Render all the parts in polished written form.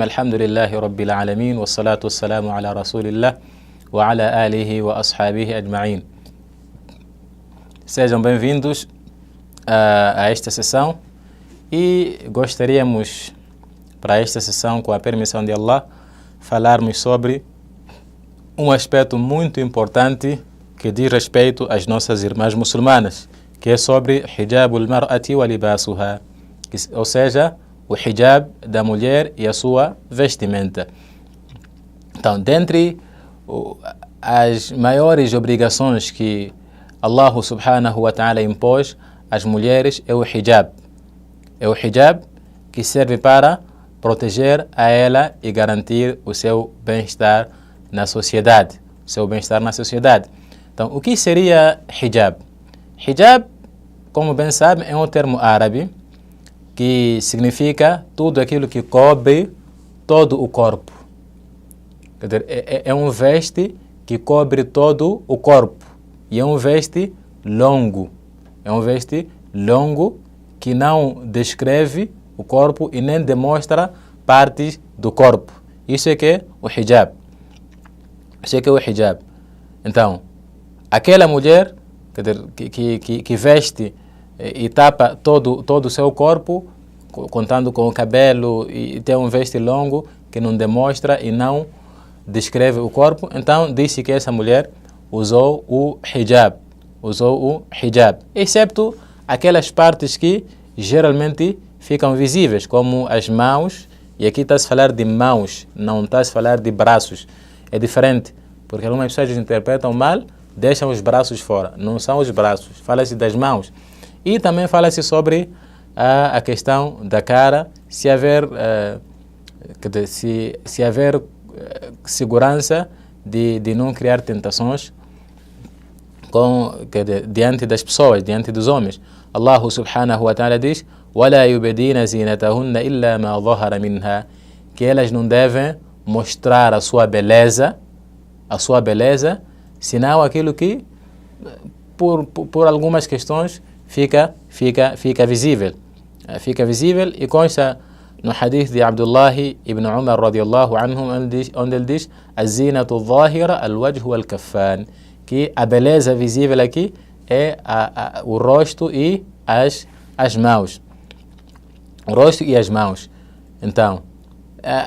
Alhamdulillahi Rabbil Alamin, wassalatu wassalamu ala Rasulillah wa ala alihi wa ashabihi ajma'in. Sejam bem-vindos a esta sessão e gostaríamos, para esta sessão, com a permissão de Allah, falarmos sobre um aspecto muito importante que diz respeito às nossas irmãs muçulmanas, que é sobre hijabul mar'ati wa libasuha, ou seja, o hijab da mulher e a sua vestimenta. Então, dentre as maiores obrigações que Allah subhanahu wa ta'ala impôs às mulheres é o hijab. É o hijab que serve para proteger a ela e garantir o seu bem-estar na sociedade. Então, o que seria hijab? Hijab, como bem sabem, é um termo árabe que significa tudo aquilo que cobre todo o corpo. Quer dizer, é um veste que cobre todo o corpo. E é um veste longo. É um veste longo que não descreve o corpo e nem demonstra partes do corpo. Isso é que é o hijab. Então, aquela mulher que veste e tapa todo o seu corpo, contando com o cabelo, e tem um veste longo que não demonstra e não descreve o corpo, então disse que essa mulher usou o hijab, excepto aquelas partes que geralmente ficam visíveis, como as mãos, e aqui está-se a falar de mãos, não está-se a falar de braços. É diferente, porque algumas pessoas interpretam mal, deixam os braços fora. Não são os braços, fala-se das mãos. E também fala-se sobre a questão da cara, se haver segurança de não criar tentações diante das pessoas, diante dos homens. Allah subhanahu wa ta'ala diz: وَلَا يُبْدِينَ زِينَتَهُنَّ إِلَّا مَا ظَهَرَ مِنْهَا, que elas não devem mostrar a sua beleza, senão aquilo que por algumas questões fica visível. E consta no hadith de Abdullah ibn Umar radiyallahu anhum, onde ele diz: "Az-zinatu zahira al-wajh wal-kaffan", que a beleza visível aqui é o rosto e as mãos. O rosto e as mãos. Então,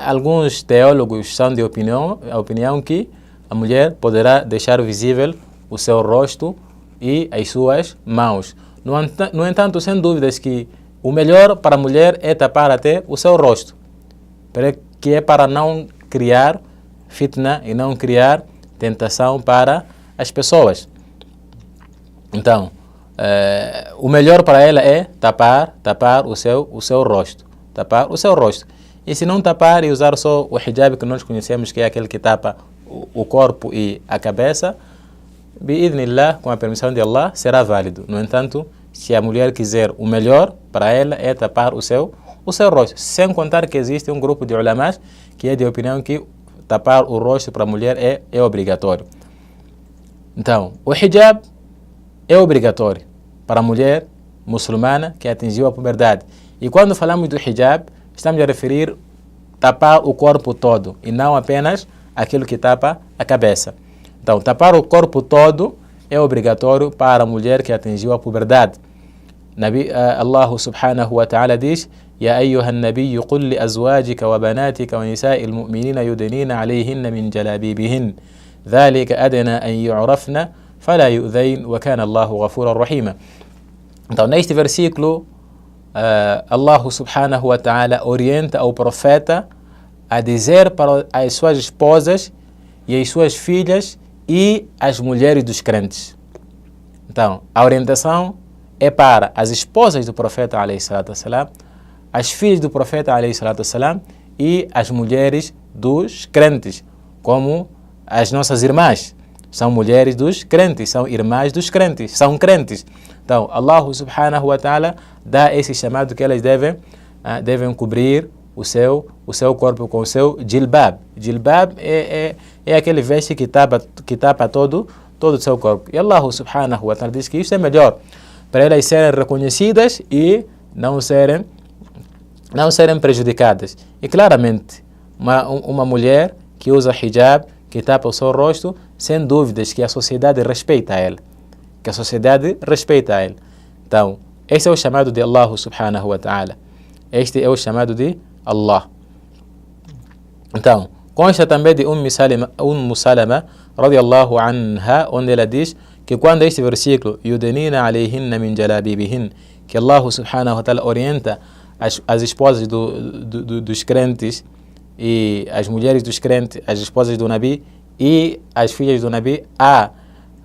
alguns teólogos são de opinião que a mulher poderá deixar visível o seu rosto e as suas mãos. No entanto, sem dúvidas que o melhor para a mulher é tapar até o seu rosto, que é para não criar fitna e não criar tentação para as pessoas. Então, o melhor para ela é tapar o seu rosto. E se não tapar e usar só o hijab que nós conhecemos, que é aquele que tapa o corpo e a cabeça, bi'idhnillah, com a permissão de Allah, será válido. No entanto, se a mulher quiser, o melhor para ela é tapar o seu rosto. Sem contar que existe um grupo de ulamás que é de opinião que tapar o rosto para a mulher é obrigatório. Então, o hijab é obrigatório para a mulher muçulmana que atingiu a puberdade. E quando falamos do hijab, estamos a referir tapar o corpo todo e não apenas aquilo que tapa a cabeça. Então, tapar o corpo todo é obrigatório para a mulher que atingiu a puberdade. Allah subhanahu wa ta'ala diz: "Ya ayyuhan nabiyyu qul li azwajika wa banatika wa nisa'il mu'minina yudnina 'alayhinna min jalabibihin. Dhalika adna an yu'rafna fala yu'dhayn wa kana Allahu ghafuran rahima." Então, neste versículo, Allah subhanahu wa ta'ala orienta o profeta a dizer para as suas esposas e as suas filhas e as mulheres dos crentes. Então, a orientação é para as esposas do profeta alayhi salatu wassalam, as filhas do profeta alayhi salatu wassalam e as mulheres dos crentes, como as nossas irmãs. São mulheres dos crentes, são irmãs dos crentes, são crentes. Então, Allah subhanahu wa ta'ala dá esse chamado que elas devem cobrir o seu corpo com o seu jilbab. Jilbab é aquele veste que tapa todo o seu corpo. E Allah subhanahu wa ta'ala diz que isso é melhor para elas serem reconhecidas e não serem prejudicadas. E claramente uma mulher que usa hijab, que tapa o seu rosto, sem dúvidas que a sociedade respeita ela. Que a sociedade respeita ela. Então, este é o chamado de Allah subhanahu wa ta'ala. Este é o chamado de Allah. Então, consta também de Salama radiallahu anha, onde ela diz que quando este versículo yudenina alayhinna min jalabibihin, que Allah subhanahu wa ta'ala orienta as esposas dos crentes e as mulheres dos crentes, as esposas do Nabi e as filhas do Nabi a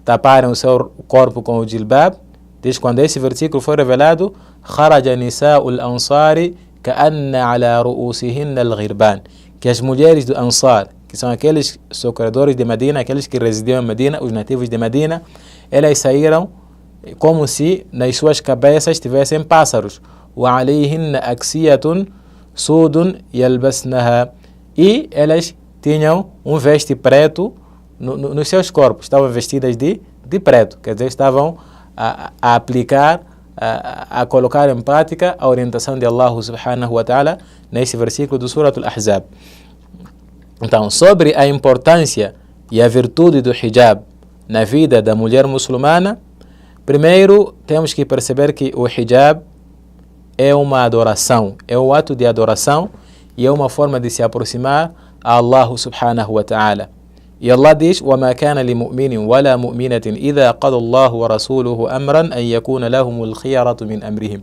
taparem o seu corpo com o jilbab, diz quando esse versículo foi revelado, kharaja nisa'ul ansari ka'anna ala ru'usihinna al-ghirban, que as mulheres do Ansar, que são aqueles socorredores de Medina, aqueles que residiam em Medina, os nativos de Medina, elas saíram como se nas suas cabeças tivessem pássaros. وَعَلَيْهِنَّ أَكْسِيَةٌ سُودٌ يَلْبَسْنَهَا, e elas tinham um veste preto nos seus corpos, estavam vestidas de preto, quer dizer, estavam a aplicar, a colocar em prática a orientação de Allah subhanahu wa ta'ala nesse versículo do Surat al-Ahzab. Então, sobre a importância e a virtude do hijab na vida da mulher muçulmana, primeiro temos que perceber que o hijab é uma adoração, é um ato de adoração e é uma forma de se aproximar a Allah subhanahu wa ta'ala. E Allah diz: وَمَا كَانَ لِمُؤْمِنٍ وَلَا مُؤْمِنَةٍ إِذَا قَضَى اللَّهُ وَرَسُولُهُ أَمْرًا أَنْ يَكُونَ لَهُمُ الْخِيَرَةُ مِنْ أَمْرِهِمْ,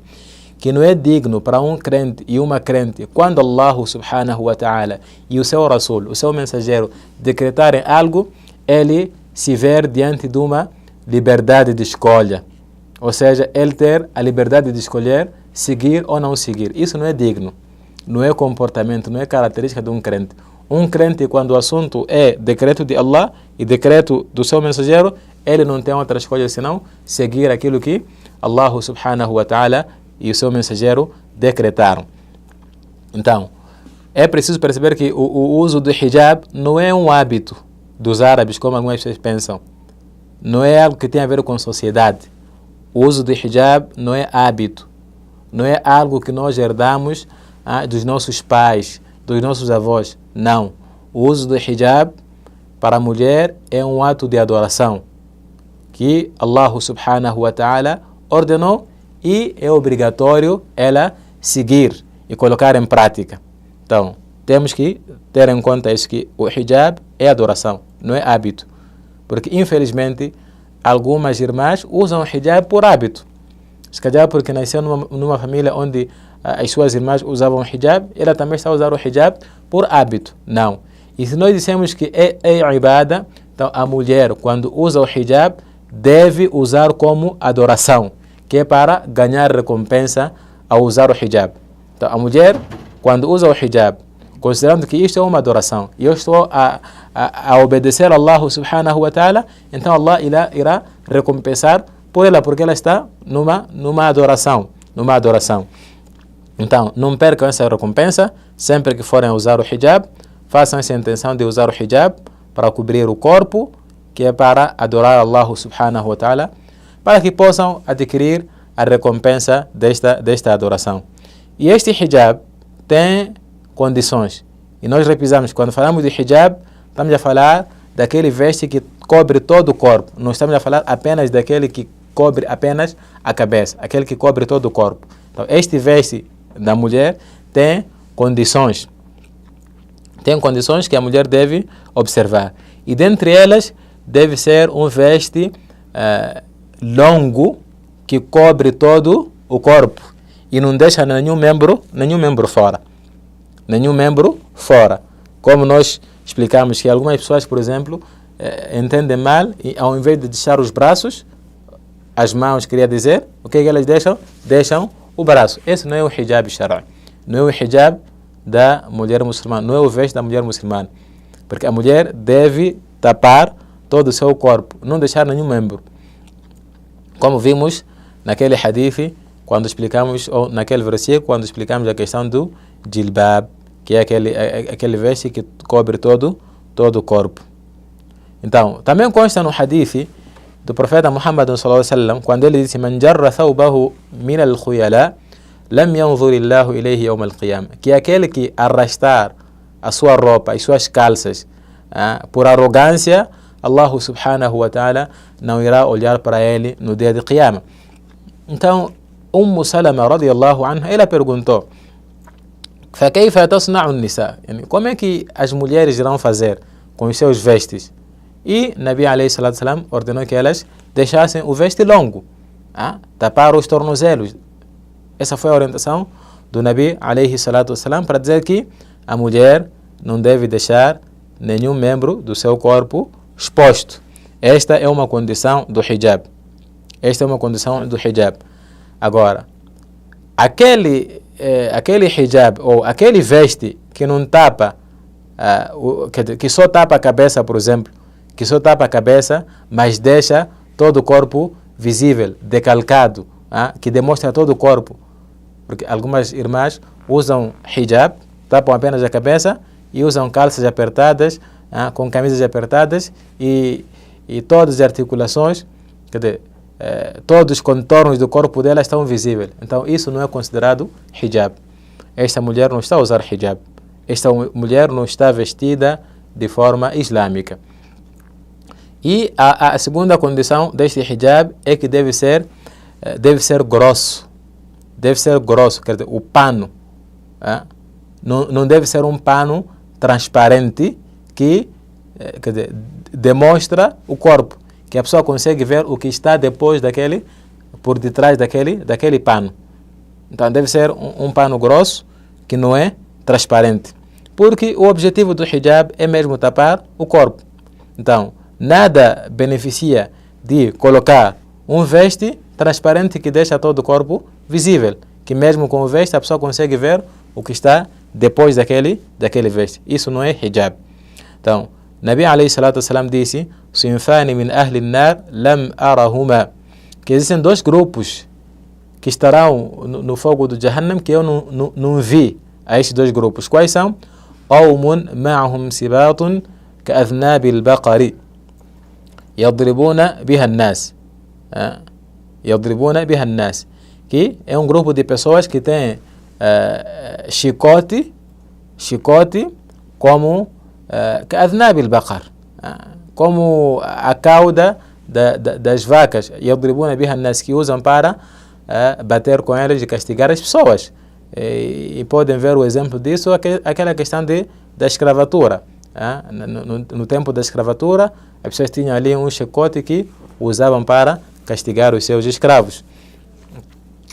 que não é digno para um crente e uma crente quando Allah subhanahu wa ta'ala e o seu Rasul, o seu mensageiro, decretarem algo, ele se ver diante de uma liberdade de escolha, ou seja, ele ter a liberdade de escolher seguir ou não seguir. Isso não é digno, não é comportamento, não é característica de um crente. Um crente, quando o assunto é decreto de Allah e decreto do seu mensageiro, ele não tem outra escolha senão seguir aquilo que Allah subhanahu wa ta'ala e o seu mensageiro decretaram. Então, é preciso perceber que o uso do hijab não é um hábito dos árabes, como algumas pessoas pensam. Não é algo que tem a ver com sociedade. O uso do hijab não é hábito. Não é algo que nós herdamos dos nossos pais, dos nossos avós. Não. O uso do hijab para a mulher é um ato de adoração que Allah subhanahu wa ta'ala ordenou e é obrigatório ela seguir e colocar em prática. Então, temos que ter em conta isso, que o hijab é adoração, não é hábito. Porque, infelizmente, algumas irmãs usam o hijab por hábito. Se calhar porque nasceu numa família onde as suas irmãs usavam o hijab, ela também está a usar o hijab por hábito. Não. E se nós dissemos que é ibada, então a mulher, quando usa o hijab, deve usar como adoração, que é para ganhar recompensa ao usar o hijab. Então a mulher, quando usa o hijab, considerando que isto é uma adoração, e eu estou a obedecer a Allah subhanahu wa ta'ala, então Allah irá recompensar por ela, porque ela está numa adoração. Então, não percam essa recompensa. Sempre que forem usar o hijab, façam essa intenção de usar o hijab para cobrir o corpo, que é para adorar Allah subhanahu wa ta'ala, para que possam adquirir a recompensa desta adoração. E este hijab tem condições. E nós repisamos, quando falamos de hijab, estamos a falar daquele veste que cobre todo o corpo. Não estamos a falar apenas daquele que cobre apenas a cabeça, aquele que cobre todo o corpo. Então, este veste da mulher tem condições. Tem condições que a mulher deve observar. E dentre elas, deve ser um veste longo que cobre todo o corpo e não deixa nenhum membro fora. Nenhum membro fora. Como nós explicamos que algumas pessoas, por exemplo, entendem mal e ao invés de deixar os braços, as mãos, queria dizer, o que elas deixam? Deixam o braço. Esse não é o hijab shar'i. Não é o hijab da mulher muçulmana. Não é o veste da mulher muçulmana. Porque a mulher deve tapar todo o seu corpo, não deixar nenhum membro. Como vimos naquele hadith, quando explicamos, ou naquele versículo, quando explicamos a questão do jilbab, que é aquele veste que cobre todo o corpo. Então, também consta no hadith do profeta Muhammad sallallahu alaihi wasallam, quando ele disse: "Man jarra thawbahu min al-khuyala, lam yanzur Allahu ilayhi yawm al-qiyamah", que é aquele que arrastar a sua roupa, as suas calças, por arrogância, Allah subhanahu wa ta'ala não irá olhar para ele no dia de Qiyamah. Então, Salama radiyallahu anha, ela perguntou: فكيف تصنع النساء? Como é que as mulheres irão fazer com os seus vestes? E Nabi alayhi salatu salam ordenou que elas deixassem o veste longo, tapar os tornozelos. Essa foi a orientação do Nabi alayhi salatu salam para dizer que a mulher não deve deixar nenhum membro do seu corpo exposto. Esta é uma condição do hijab. Agora, aquele hijab ou aquele veste que não tapa, que só tapa a cabeça, por exemplo, que só tapa a cabeça, mas deixa todo o corpo visível, decalcado, que demonstra todo o corpo. Porque algumas irmãs usam hijab, tapam apenas a cabeça e usam calças apertadas, com camisas apertadas e todas as articulações, quer dizer, todos os contornos do corpo dela estão visíveis. Então isso não é considerado hijab. Esta mulher não está a usar hijab. Esta mulher não está vestida de forma islâmica. E a segunda condição deste hijab é que deve ser grosso. Deve ser grosso, quer dizer, o pano. Não deve ser um pano transparente que quer dizer, demonstra o corpo, que a pessoa consegue ver o que está por detrás daquele pano. Então deve ser um pano grosso que não é transparente, porque o objetivo do hijab é mesmo tapar o corpo. Então nada beneficia de colocar um veste transparente que deixa todo o corpo visível, que mesmo com o veste a pessoa consegue ver o que está depois daquele veste. Isso não é hijab. Então Nabi alayhi salatu wasalam disse: Sinfani min ahli nar lam arahuma, que existem dois grupos que estarão no fogo do Jahannam que eu não vi a estes dois grupos. Quais são? Qawmun ma'ahum sibatun ka'adhnabi al-baqari yadribuna biha an-nas. Yadribuna biha an-nas, que é um grupo de pessoas que tem chicote como كأذناب البقر, como a cauda das vacas. يضربون بها الناس, que usam para bater com elas e castigar as pessoas. E podem ver o exemplo disso, aquela questão da escravatura. No tempo da escravatura, as pessoas tinham ali um chicote que usavam para castigar os seus escravos.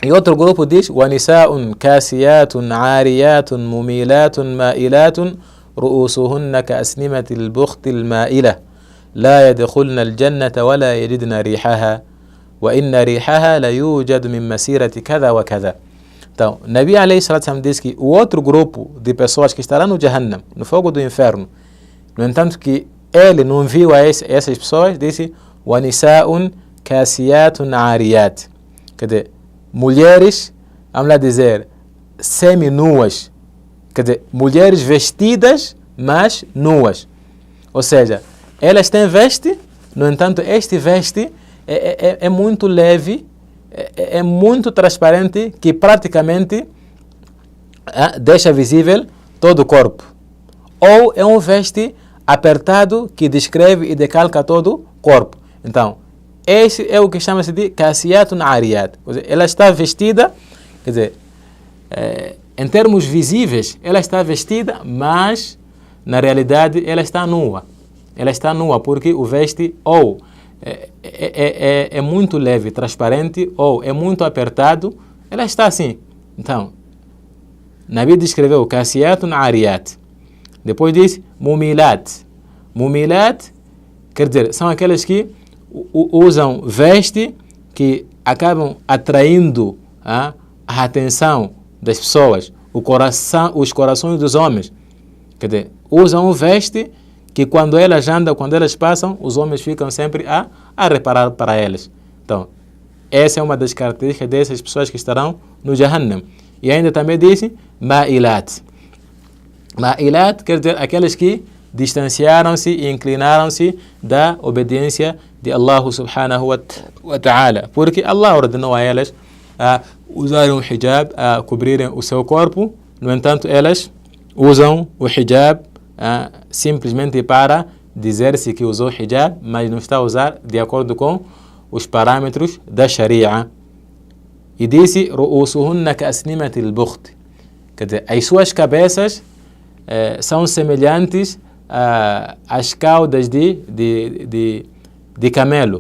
E outro grupo diz: وَنِسَاءٌ كَاسِيَاتٌ عَارِيَاتٌ مُمِيلَاتٌ مَائِلَاتٌ رؤوسهن كأسنمة البخت المائلة لا يدخلن الجنة ولا يجدن ريحها وإن ريحها لا يوجد من مسيرة كذا وكذا. Então, Nabi alayhi salatu wasalam diz que o outro grupo de pessoas que estará no Jahannam, no fogo do inferno, no entanto que ele não viu essas pessoas, disse: وَنِسَاءٌ كَاسِيَاتٌ عَارِيَاتٌ, quer dizer, mulheres, vamos lá dizer, semi-nuas. Quer dizer, mulheres vestidas, mas nuas. Ou seja, elas têm veste, no entanto, este veste é muito leve, é muito transparente, que praticamente deixa visível todo o corpo. Ou é um veste apertado que descreve e decalca todo o corpo. Então, esse é o que chama-se de kasiyatun ariyat. Ela está vestida, quer dizer, em termos visíveis, ela está vestida, mas na realidade ela está nua. Ela está nua porque o veste ou é muito leve, transparente, ou é muito apertado. Ela está assim. Então, Nabi descreveu kasiyatun ariyat. Depois diz mumilat. Mumilat, quer dizer, são aquelas que usam veste que acabam atraindo a atenção das pessoas, os corações dos homens. Quer dizer, usam um veste que quando elas andam, quando elas passam, os homens ficam sempre a reparar para elas. Então, essa é uma das características dessas pessoas que estarão no Jahannam. E ainda também disse ma'ilat. Ma'ilat quer dizer aquelas que distanciaram-se e inclinaram-se da obediência de Allah subhanahu wa ta'ala, porque Allah ordenou a elas a usarem o hijab, a cobrirem o seu corpo. No entanto, elas usam o hijab simplesmente para dizer-se que usou hijab, mas não está a usar de acordo com os parâmetros da Sharia. E disse: رؤوسهن كأسنمة البخت. Quer dizer, as suas cabeças são semelhantes às caudas de camelo.